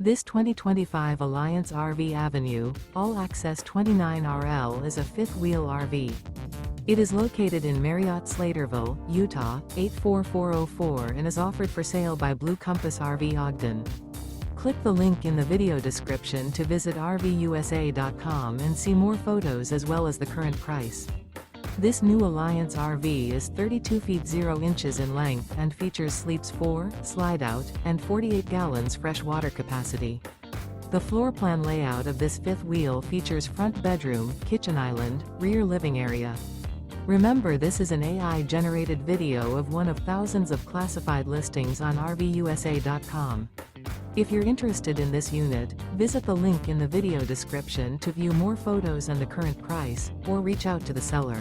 This 2025 Alliance RV Avenue, all-access 29RL is a fifth-wheel RV. It is located in Marriott-Slaterville, Utah, 84404 and is offered for sale by Blue Compass RV Ogden. Click the link in the video description to visit RVUSA.com and see more photos as well as the current price. This new Alliance RV is 32 feet 0 inches in length and features sleeps 4, slide-out, and 48 gallons fresh water capacity. The floor plan layout of this fifth wheel features front bedroom, kitchen island, rear living area. Remember, this is an AI-generated video of one of thousands of classified listings on RVUSA.com. If you're interested in this unit, visit the link in the video description to view more photos and the current price, or reach out to the seller.